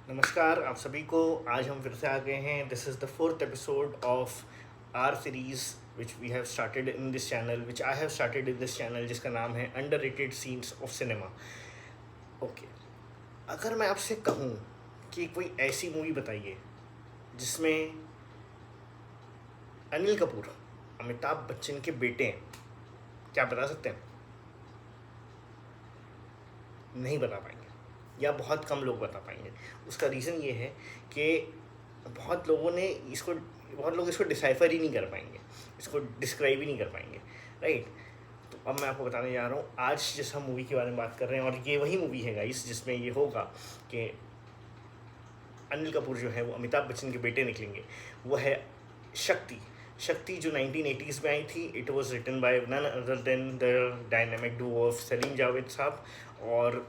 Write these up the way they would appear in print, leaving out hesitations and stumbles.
नमस्कार आप सभी को। आज हम फिर से आ गए हैं। This is the fourth episode of our series which we have started in this channel, which I have started in this channel, जिसका नाम है underrated scenes of cinema. Okay, अगर मैं आपसे कहूँ कि कोई ऐसी मूवी बताइए जिसमें अनिल कपूर अमिताभ बच्चन के बेटे हैं, क्या आप बता सकते हैं? नहीं बता पाएंगे या बहुत कम लोग बता पाएंगे। उसका रीज़न ये है कि बहुत लोग इसको डिसाइफर ही नहीं कर पाएंगे, इसको डिस्क्राइब ही नहीं कर पाएंगे, राइट? तो अब मैं आपको बताने जा रहा हूँ आज जिस हम मूवी के बारे में बात कर रहे हैं, और ये वही मूवी है गाइस जिसमें ये होगा कि अनिल कपूर जो है वो अमिताभ बच्चन के बेटे निकलेंगे। वो है शक्ति। शक्ति जो 1980s में आई थी। It was written by none other than the dynamic duo of Salim Javed साहब। और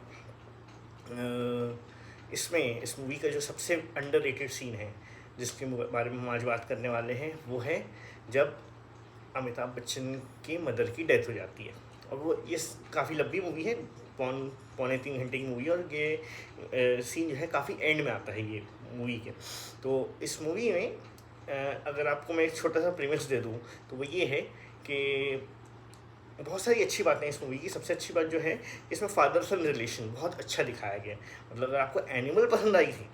इसमें इस मूवी का जो सबसे अंडररेटेड सीन है जिसके बारे में हम आज बात करने वाले हैं, वो है जब अमिताभ बच्चन की मदर की डेथ हो जाती है। और वो ये काफ़ी लंबी मूवी है, पौने 3 घंटे की मूवी, और ये सीन जो है काफ़ी एंड में आता है ये मूवी के। तो इस मूवी में अगर आपको मैं एक छोटा सा प्रीमिस दे दूँ तो वो ये है कि बहुत सारी अच्छी बातें हैं इस मूवी की। सबसे अच्छी बात जो है, इसमें फादर सन रिलेशन बहुत अच्छा दिखाया गया है। मतलब अगर आपको एनिमल पसंद आई थी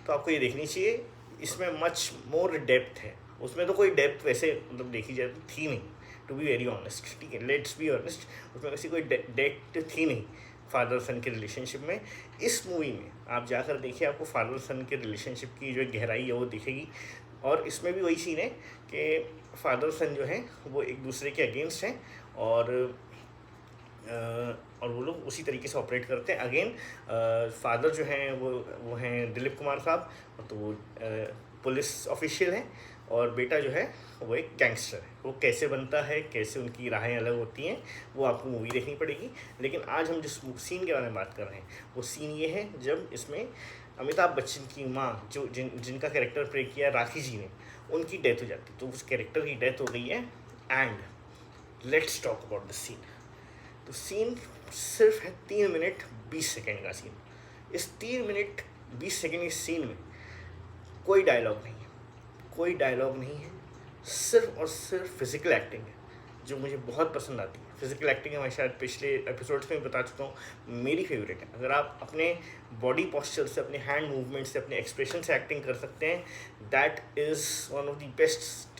तो आपको ये देखनी चाहिए। इसमें मच मोर डेप्थ है। उसमें तो कोई डेप्थ वैसे मतलब देखी जाए तो थी नहीं, टू बी वेरी ऑनेस्ट, ठीक है, लेट्स बी ऑनेस्ट। उसमें वैसी कोई डेप्थ थी नहीं फादर सन के रिलेशनशिप में। इस मूवी में आप जाकर देखिए, आपको फादर सन के रिलेशनशिप की जो गहराई है वो दिखेगी। और इसमें भी वही सीन है कि फादर सन जो हैं वो एक दूसरे के अगेंस्ट हैं, और वो लोग उसी तरीके से ऑपरेट करते हैं। अगेन फादर जो हैं वो हैं दिलीप कुमार साहब, तो वो पुलिस ऑफिशियल हैं, और बेटा जो है वो एक गैंगस्टर है। वो कैसे बनता है, कैसे उनकी राहें अलग होती हैं, वो आपको मूवी देखनी पड़ेगी। लेकिन आज हम जिस सीन के बारे में बात कर रहे हैं वो सीन ये है जब इसमें अमिताभ बच्चन की माँ, जो जिनका कैरेक्टर प्ले किया राखी जी ने, उनकी डेथ हो जाती है। तो उस कैरेक्टर की डेथ हो गई है। And let's talk about the scene. तो सीन सिर्फ है 3 मिनट 20 सेकेंड का सीन। इस 3 मिनट 20 सेकेंड इस सीन में कोई डायलॉग नहीं है, कोई डायलॉग नहीं है, सिर्फ और सिर्फ फिजिकल एक्टिंग है, जो मुझे बहुत पसंद आती है। फिजिकल एक्टिंग मैं शायद पिछले एपिसोड्स में बता चुका हूँ, मेरी फेवरेट है। अगर आप अपने बॉडी पोस्चर से, अपने हैंड मूवमेंट से, अपने एक्सप्रेशन से एक्टिंग कर सकते हैं, that is one of the best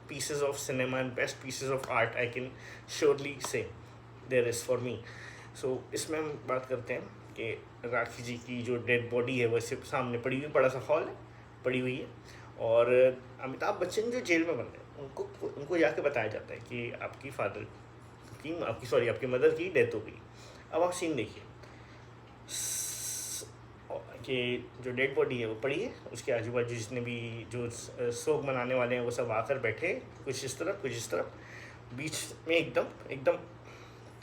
pieces of cinema and best pieces of art, I can surely say there is for me. So इसमें हम बात करते हैं कि राखी जी की जो डेड बॉडी है वैसे सामने पड़ी हुई, बड़ा सा हॉल है, पड़ी हुई है। और अमिताभ बच्चन जो जेल में बंद है, उनको जाके बताया जाता है कि आपकी मदर की डेथ हो गई। अब आप सीन देखिए कि जो डेड बॉडी है वो पड़ी है, उसके आजू बाजू जितने भी जो शोक मनाने वाले हैं वो सब आकर बैठे, कुछ इस तरफ कुछ इस तरफ, बीच में एकदम एकदम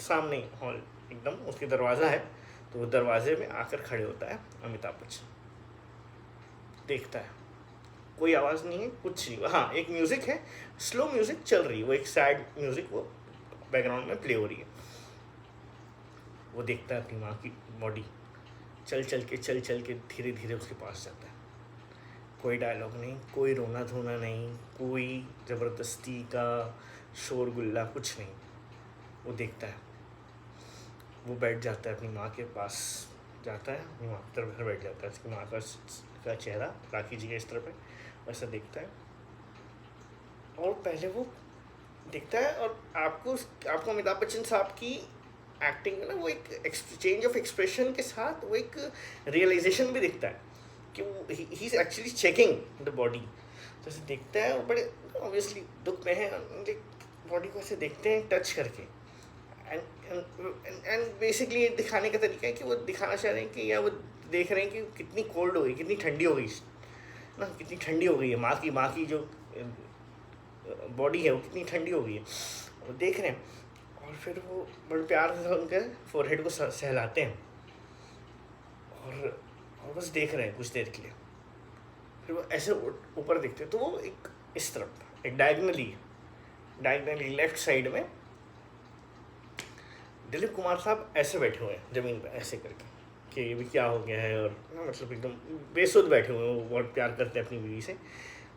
सामने हॉल, एकदम उसके दरवाज़ा है। तो वो दरवाजे में आकर खड़े होता है अमिताभ बच्चन, देखता है, कोई आवाज़ नहीं है, कुछ नहीं। हाँ, एक म्यूज़िक है, स्लो म्यूज़िक चल रही है, वो एक सैड म्यूज़िक वो बैकग्राउंड में प्ले हो रही है। वो देखता है अपनी माँ की बॉडी, चल चल के धीरे धीरे उसके पास जाता है। कोई डायलॉग नहीं, कोई रोना धोना नहीं, कोई ज़बरदस्ती का शोर गुल्ला, कुछ नहीं। वो देखता है, वो बैठ जाता है अपनी माँ के पास, जाता है अपनी माँ की तरफ बैठ जाता है। उसकी माँ का चेहरा राखी जी के इस तरफ है, वैसा देखता है। और पहले वो देखता है, और आपको अमिताभ बच्चन साहब की एक्टिंग है ना, वो एक चेंज ऑफ एक्सप्रेशन के साथ वो एक रियलाइजेशन भी दिखता है कि वो he is actually checking the body. तो ऐसे देखता है, वो बड़े ऑब्वियसली दुख में है, बॉडी को ऐसे देखते हैं टच करके। एंड बेसिकली ये दिखाने का तरीका है कि वो दिखाना चाह रहे हैं कि, या वो देख रहे हैं कि कितनी कोल्ड हो गई, कितनी ठंडी हो गई ना, कितनी ठंडी हो गई है माँ की जो बॉडी है वो कितनी ठंडी हो गई है, वो देख रहे हैं। और फिर वो बड़े प्यार से उनके फोरहेड को सहलाते हैं, और बस देख रहे हैं कुछ देर के लिए। फिर वो ऐसे ऊपर देखते हैं, तो वो एक इस तरफ, एक डायगनली लेफ्ट साइड में दिलीप कुमार साहब ऐसे बैठे हुए हैं ज़मीन पर, ऐसे करके कि ये भी क्या हो गया है, और मतलब एकदम बेसुध बैठे हुए हैं, वो बहुत प्यार करते हैं अपनी बीवी से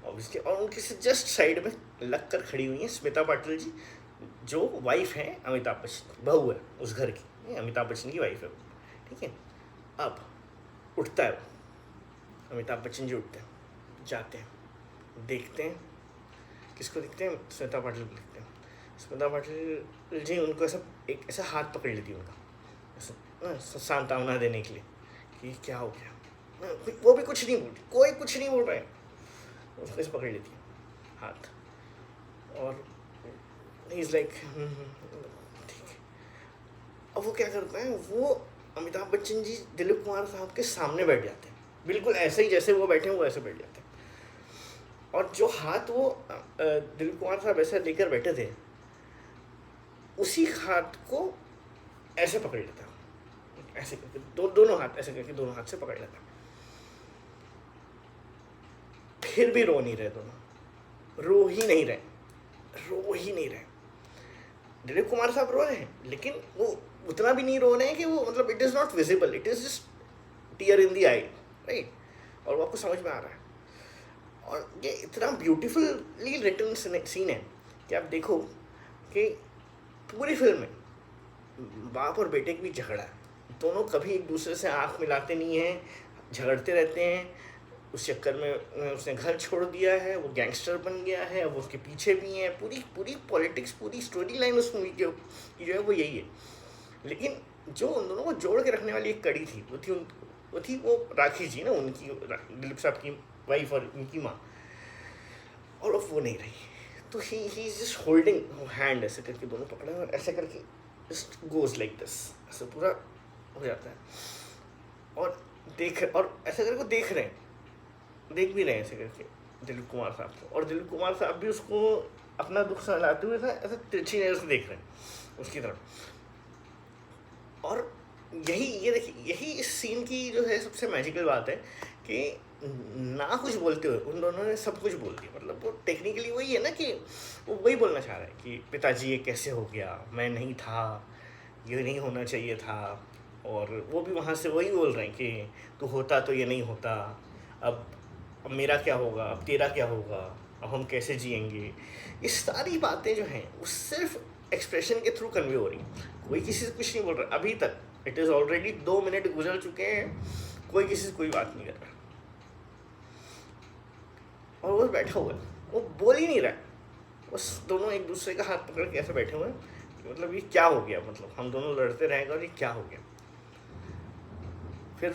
ऑब्वियसली। और उनके से जस्ट साइड में लग कर खड़ी हुई हैं स्मिता पाटिल जी, जो वाइफ है अमिताभ बच्चन, बहू है उस घर की, ये अमिताभ बच्चन की वाइफ है वो, ठीक है। अब उठता है वो, अमिताभ बच्चन जी उठते हैं, जाते हैं, देखते हैं, किसको देखते हैं, स्मिता पाटिल को देखते हैं। स्मिता पाटिल जी उनको ऐसा एक ऐसा हाथ पकड़ लेती है उनका, ऐसा ना सांत्वना देने के लिए कि क्या हो गया ना, वो भी कुछ नहीं बोलती, कोई कुछ नहीं बोल रहा है, उसको ऐसे पकड़ लेती है हाथ, और ही इज़ लाइक ठीक है। अब वो क्या करता है, वो अमिताभ बच्चन जी दिलीप कुमार साहब के सामने बैठ जाते हैं, बिल्कुल ऐसे ही जैसे वो बैठे हैं वो ऐसे बैठ जाते हैं, और जो हाथ वो दिलीप कुमार साहब ऐसे लेकर बैठे थे, उसी हाथ को ऐसे पकड़ लेता है, ऐसे करके दोनों हाथ ऐसे करके दोनों हाथ से पकड़ लेता है। फिर भी रो नहीं रहे दोनों, रो ही नहीं रहे। दिलीप कुमार साहब रो रहे हैं, लेकिन वो उतना भी नहीं रो रहे हैं कि वो मतलब it is not visible, it is just tier in the I, right. और वो आपको समझ में आ रहा है, और ये इतना ब्यूटीफुली रिटन सीन है कि आप देखो कि पूरी फिल्म में बाप और बेटे के बीच झगड़ा है, दोनों कभी एक दूसरे से आंख मिलाते नहीं हैं, झगड़ते रहते हैं। उस चक्कर में उसने घर छोड़ दिया है, वो गैंगस्टर बन गया है, अब उसके पीछे भी हैं, पूरी पॉलिटिक्स, पूरी स्टोरी लाइन उस मूवी की जो है वो यही है। लेकिन जो उन दोनों को जोड़ के रखने वाली एक कड़ी थी, वो थी वो राखी जी ना, उनकी दिलीप साहब की वाइफ और उनकी माँ, और अब वो नहीं रही, तो he is just holding hand, ऐसे करके दोनों पकड़े और ऐसे करके जस्ट गोज लाइक दिस, ऐसे पूरा हो जाता है, और ऐसे करके देख भी रहे हैं ऐसे करके दिलीप कुमार साहब को, और दिलीप कुमार साहब भी उसको अपना दुख सहलाते हुए था, ऐसे तिरछी नज़र से देख रहे हैं उसकी तरफ। और ये देखिए, यही इस सीन की जो है सबसे मैजिकल बात है कि ना कुछ बोलते हुए उन दोनों ने सब कुछ बोल दिया। मतलब वो टेक्निकली वही है ना कि वो वही बोलना चाह रहा है कि पिताजी ये कैसे हो गया, मैं नहीं था, ये नहीं होना चाहिए था, और वो भी वहाँ से वही बोल रहे हैं कि तू होता तो ये नहीं होता, अब मेरा क्या होगा, अब तेरा क्या होगा, अब हम कैसे जिएंगे। ये सारी बातें जो हैं वो सिर्फ एक्सप्रेशन के थ्रू कन्वे हो रही हैं, कोई किसी से कुछ नहीं बोल रहा अभी तक। इट इज़ ऑलरेडी 2 मिनट गुजर चुके हैं, कोई किसी से कोई बात नहीं कर रहा, और वो बैठा हुआ है, वो बोल ही नहीं रहा है, बस दोनों एक दूसरे का हाथ पकड़ के ऐसे बैठे हुए हैं। मतलब ये क्या हो गया, मतलब हम दोनों लड़ते रहेंगे और ये क्या हो गया। फिर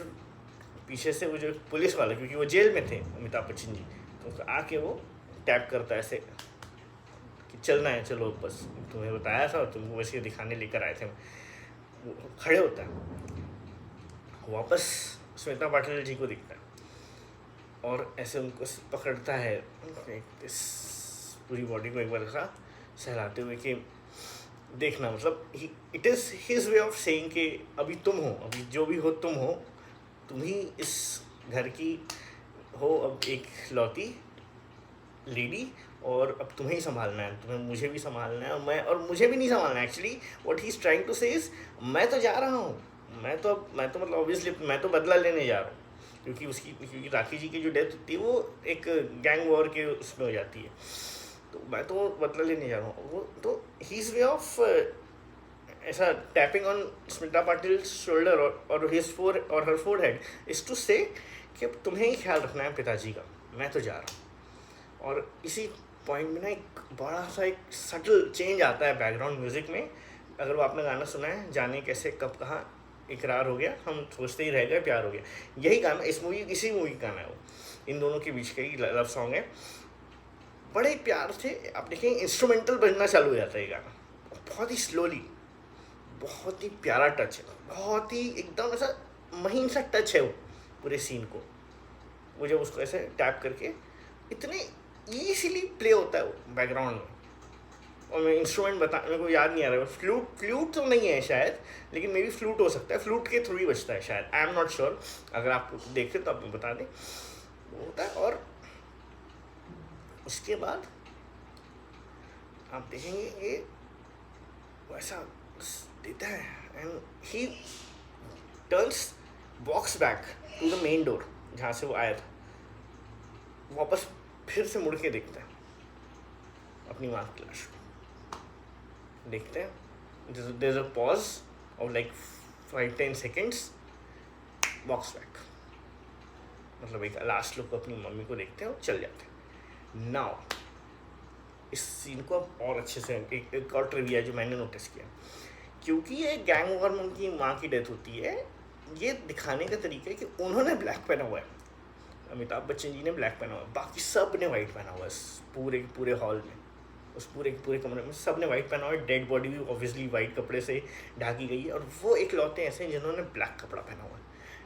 पीछे से वो जो पुलिस वाला, क्योंकि वो जेल में थे अमिताभ बच्चन जी, तो आके वो टैप करता है ऐसे कि चलना है, चलो बस तुम्हें बताया था, तुमको वैसे दिखाने लेकर आए थे। वो खड़े होता है, वापस स्मिता पाटिल जी को दिखता है, और ऐसे उनको पकड़ता है इस पूरी बॉडी को एक बार ऐसा सहलाते हुए कि देखना, मतलब it is his way of saying कि अभी तुम हो, अभी जो भी हो तुम हो, तुम ही इस घर की हो अब एक लौती लेडी, और अब तुम्हें ही संभालना है, तुम्हें मुझे भी संभालना है, और मुझे भी नहीं संभालना है। Actually what he is trying to say is मैं तो जा रहा हूँ, मैं तो मतलब ऑब्वियसली मैं तो बदला लेने जा रहा हूँ, क्योंकि राखी जी की जो डेथ होती है वो एक गैंग वॉर के उसमें हो जाती है, तो मैं तो बदला लेने जा रहा हूँ। वो तो ही इज़ वे ऑफ ऐसा tapping on Smita Patil shoulder और हर फोरहेड इज़ टू से कि अब तुम्हें ही ख्याल रखना है पिताजी का, मैं तो जा रहा हूँ। और इसी पॉइंट में ना एक बड़ा सा एक सटल चेंज आता है बैकग्राउंड म्यूज़िक में। अगर वो आपने गाना सुना है, जाने कैसे कब कहाँ इकरार हो गया, हम सोचते ही रह गए प्यार हो गया, यही गाना इसी मूवी का गाना है वो, इन दोनों के बीच का ही लव सॉन्ग है। बड़े प्यार से आप देखेंगे इंस्ट्रूमेंटल बजना चालू हो जाता है ये गाना, बहुत ही स्लोली, बहुत ही प्यारा टच है, बहुत ही एकदम ऐसा महीन सा टच है वो पूरे सीन को। वो जब उसको ऐसे टैप करके इतने ईजीली प्ले होता है वो बैकग्राउंड में, और मैं इंस्ट्रूमेंट मेरे को याद नहीं आ रहा, फ्लूट तो नहीं है शायद, लेकिन मे बी फ्लूट हो सकता है, फ्लूट के थ्रू ही बजता है शायद, आई एम नॉट श्योर, अगर आप देखें तो आप बता दें वो होता है। और उसके बाद आप देखेंगे ये वैसा देता है, and he turns walks back to the main door जहाँ से वो आया था, वापस फिर से मुड़ के देखता है अपनी माँ की लाश को, देखते हैं there is a pause of like 5-10 seconds, walks back, मतलब एक लास्ट लुक अपनी मम्मी को देखते हैं और चल जाते हैं। नाउ इस सीन को अब और अच्छे से एक और ट्रिविया जो मैंने नोटिस किया, क्योंकि ये गैंग वॉर में उनकी माँ की डेथ होती है, ये दिखाने का तरीका है कि उन्होंने ब्लैक पहना हुआ है, अमिताभ बच्चन जी ने ब्लैक पहना हुआ है, बाकी सब ने वाइट पहना हुआ है, पूरे पूरे हॉल में, उस पूरे कमरे में सब ने वाइट पहना हुआ है। डेड बॉडी भी ऑब्वियसली वाइट कपड़े से ढकी गई है, और वो एक लौते ऐसे हैं जिन्होंने ब्लैक कपड़ा पहना हुआ है।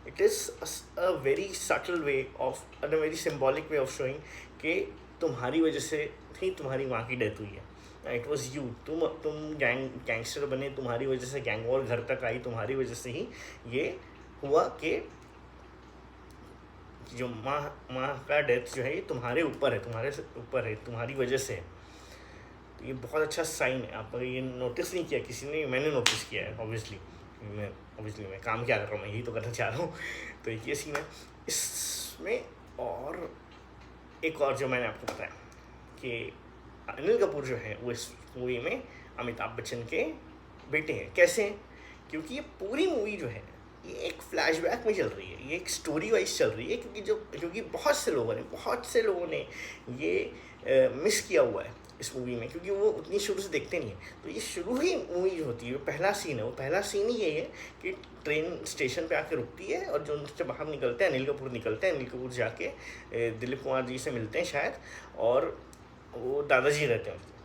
It is a very subtle way of, a very symbolic way of showing कि तुम्हारी वजह से ही तुम्हारी माँ की डेथ हुई है, इट वॉज यू, तुम गैंगस्टर बने, तुम्हारी वजह से गैंग वॉर घर तक आई, तुम्हारी वजह से ही ये हुआ कि जो माँ का डेथ जो है ये तुम्हारे ऊपर है, तुम्हारे ऊपर है, तुम्हारी वजह से है। तो ये बहुत अच्छा साइन है। आप ये नोटिस नहीं किया किसी ने, मैंने नोटिस किया है ऑब्वियसली, मैं काम क्या कर रहा हूँ, मैं यही तो करना चाह रहा हूँ। तो एक ये सीन है इसमें। और एक और जो मैंने आपको बताया कि अनिल कपूर जो है वो इस मूवी में अमिताभ बच्चन के बेटे हैं। कैसे हैं? क्योंकि ये पूरी मूवी जो है ये एक फ्लैशबैक में चल रही है, ये एक स्टोरी वाइज चल रही है, क्योंकि बहुत से लोगों ने ये मिस किया हुआ है इस मूवी में, क्योंकि वो उतनी शुरू से देखते नहीं हैं। तो ये शुरू ही मूवी जो होती है, वो पहला सीन है, वो पहला सीन ही यही है कि ट्रेन स्टेशन पे आके रुकती है और जो उनसे बाहर निकलते हैं, अनिल कपूर जाके दिलीप कुमार जी से मिलते हैं शायद, और वो दादाजी रहते हैं उसके।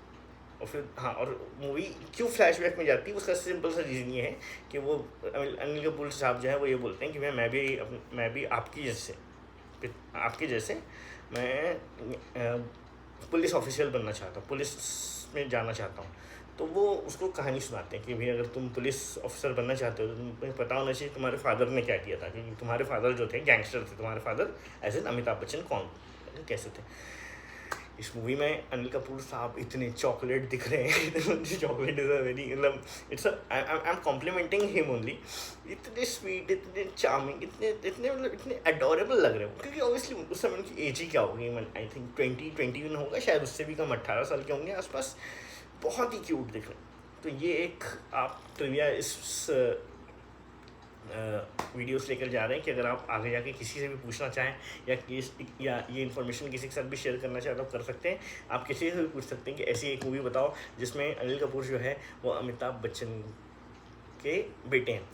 और फिर हाँ, और मूवी क्यों फ्लैशबैक में जाती है उसका सिंपल सा रीज़न ये है कि वो अनिल कपूर साहब जो है वो ये बोलते हैं कि मैं भी आपकी जैसे मैं पुलिस ऑफिशियल बनना चाहता हूँ, पुलिस में जाना चाहता हूँ। तो वो उसको कहानी सुनाते हैं कि भाई अगर तुम पुलिस ऑफिसर बनना चाहते हो तो तुम्हें पता होना चाहिए तुम्हारे फादर ने क्या किया था, क्योंकि तुम्हारे फादर जो थे गैंगस्टर थे, तुम्हारे father as an Amitabh Bachchan कौन कैसे थे। इस मूवी में अनिल कपूर साहब इतने चॉकलेट दिख रहे हैं, चॉकलेट इज़ अ वेरी, मतलब it's I am complimenting him only, इतने स्वीट, इतने चार्मिंग, इतने अडोरेबल लग रहे हो, क्योंकि ऑब्वियसली उस समय उनकी एज ही क्या होगी, आई थिंक 20-21 होगा शायद, उससे भी कम 18 साल के होंगे आसपास। बहुत ही क्यूट दिख रहे हैं। तो ये एक आप ट्रिविया इस वीडियोस लेकर जा रहे हैं कि अगर आप आगे जाके किसी से भी पूछना चाहें या ये इन्फॉर्मेशन किसी के साथ भी शेयर करना चाहें तो कर सकते हैं। आप किसी से भी पूछ सकते हैं कि ऐसी एक मूवी बताओ जिसमें अनिल कपूर जो है वो अमिताभ बच्चन के बेटे हैं।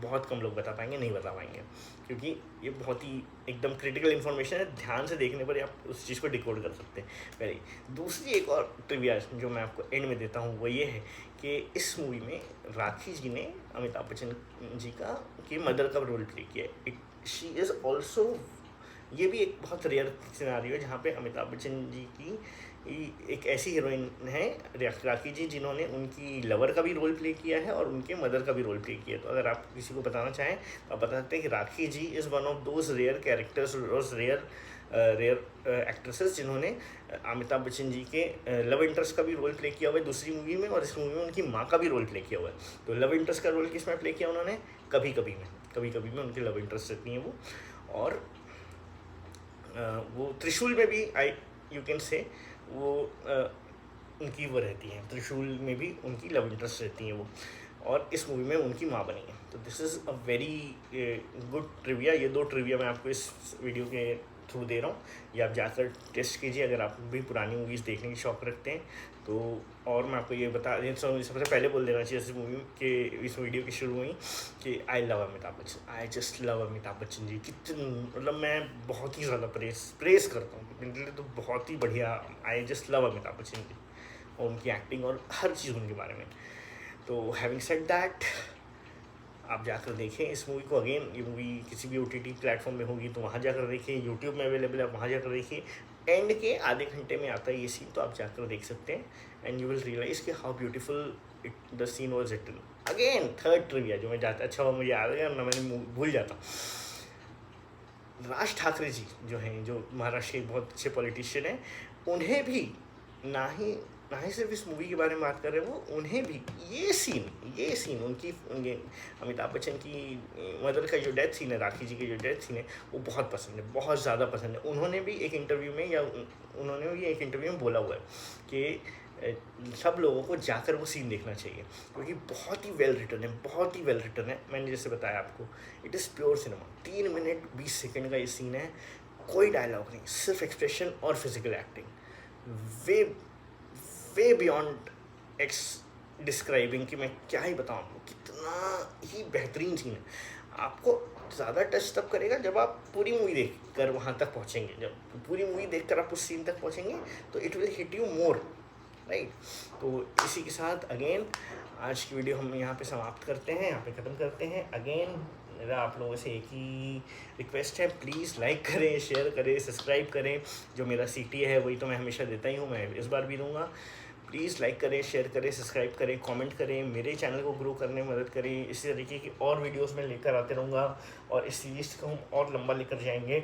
बहुत कम लोग बता पाएंगे, नहीं बता पाएंगे, क्योंकि ये बहुत ही एकदम क्रिटिकल इन्फॉर्मेशन है। ध्यान से देखने पर आप उस चीज़ को डिकोड कर सकते हैं। पहले दूसरी एक और ट्रिविया जो मैं आपको एंड में देता हूँ वो ये है कि इस मूवी में राखी जी ने अमिताभ बच्चन जी की मदर का रोल प्ले किया है। शी इज़ ऑल्सो, ये भी एक बहुत रेयर सिनारियो है जहाँ पे अमिताभ बच्चन जी की एक ऐसी हीरोइन है राखी जी जिन्होंने उनकी लवर का भी रोल प्ले किया है और उनके मदर का भी रोल प्ले किया है। तो अगर आप किसी को बताना चाहें तो आप बता सकते हैं कि Rakhi ji is one of those rare characters, rare actresses जिन्होंने अमिताभ बच्चन जी के लव इंटरेस्ट का भी रोल प्ले किया हुआ है दूसरी मूवी में, और इस मूवी में उनकी माँ का भी रोल प्ले किया हुआ है। तो लव इंटरेस्ट का रोल किस में प्ले किया उन्होंने? कभी कभी में उनकी लव इंटरेस्ट रहती हैं वो। और वो त्रिशूल में भी यू कैन से वो उनकी वो रहती हैं, त्रिशूल में भी उनकी लव इंटरेस्ट रहती हैं वो, और इस मूवी में उनकी माँ बनी है। तो this is a very good trivia. ये 2 ट्रिविया मैं आपको इस वीडियो के थ्रू दे रहा हूँ, ये आप जाकर टेस्ट कीजिए अगर आप भी पुरानी मूवीज़ देखने की शौक़ रखते हैं तो। और मैं आपको ये बता दें, सबसे पहले बोल देना चाहिए इस मूवी के, इस वीडियो की शुरू में कि I love Amitabh Bachchan, I just love Amitabh Bachchan ji. कितने, मतलब मैं बहुत ही ज़्यादा प्रेस करता हूँ, मेरे लिए तो बहुत ही बढ़िया, I just love Amitabh Bachchan ji और उनकी एक्टिंग और हर चीज़ उनके बारे में। तो हैविंग सेड दैट, आप जाकर देखें इस मूवी को। अगेन ये मूवी किसी भी OTT प्लेटफॉर्म में होगी तो वहाँ जाकर देखें, यूट्यूब में अवेलेबल है वहाँ जाकर देखिए। एंड के आधे घंटे में आता है ये सीन, तो आप जाकर देख सकते हैं एंड यू विल रियलाइज़ कि how beautiful the scene was written. Again third trivia जो मैं जाता, अच्छा मुझे याद है ना, मैंने भूल जाता। राज ठाकरे जी जो हैं, जो महाराष्ट्र के बहुत अच्छे पॉलिटिशियन हैं, उन्हें भी ना ही ना ही सिर्फ इस मूवी के बारे में बात कर रहे हैं, वो उन्हें भी ये सीन उनके अमिताभ बच्चन की मदर का जो डेथ सीन है, राखी जी की जो डेथ सीन है, वो बहुत पसंद है, बहुत ज़्यादा पसंद है। उन्होंने भी एक इंटरव्यू में बोला हुआ है कि सब लोगों को जाकर वो सीन देखना चाहिए, क्योंकि बहुत ही वेल रिटन है। मैंने जैसे बताया आपको, it is pure cinema. 3 minute 20 second का ये सीन है, कोई डायलॉग नहीं, सिर्फ एक्सप्रेशन और फिजिकल एक्टिंग। वे वे बियॉन्ड एक्स डिस्क्राइबिंग कि मैं क्या ही बताऊँ आपको, कितना ही बेहतरीन सीन है। आपको ज़्यादा टच तब करेगा जब आप पूरी मूवी देख कर वहाँ तक पहुँचेंगे। जब पूरी मूवी देख कर आप उस सीन तक पहुँचेंगे तो it will hit you more, right. तो इसी के साथ अगेन आज की वीडियो हम यहाँ पे समाप्त करते हैं, यहाँ पे ख़त्म करते हैं। अगेन मेरा आप लोगों से एक ही रिक्वेस्ट है, प्लीज़ लाइक करें, शेयर करें, सब्सक्राइब करें। जो मेरा CTA है वही तो मैं हमेशा देता ही हूँ, मैं इस बार भी दूँगा। प्लीज़ लाइक करें, शेयर करें, सब्सक्राइब करें, कमेंट करें, मेरे चैनल को ग्रो करने में मदद करें। इसी तरीके की और वीडियोस मैं लेकर आते रहूँगा और इस सीरीज़ को हम और लंबा लेकर जाएंगे।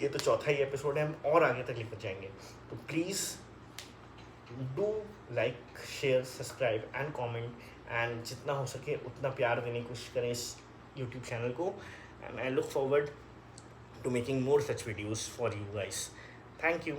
ये तो चौथा ही एपिसोड है, हम और आगे तक लेकर जाएंगे। तो please do like, share, subscribe and comment, and जितना हो सके उतना प्यार देने की कोशिश करें इस YouTube चैनल को। And I look forward to making more such videos for you guys. Thank you.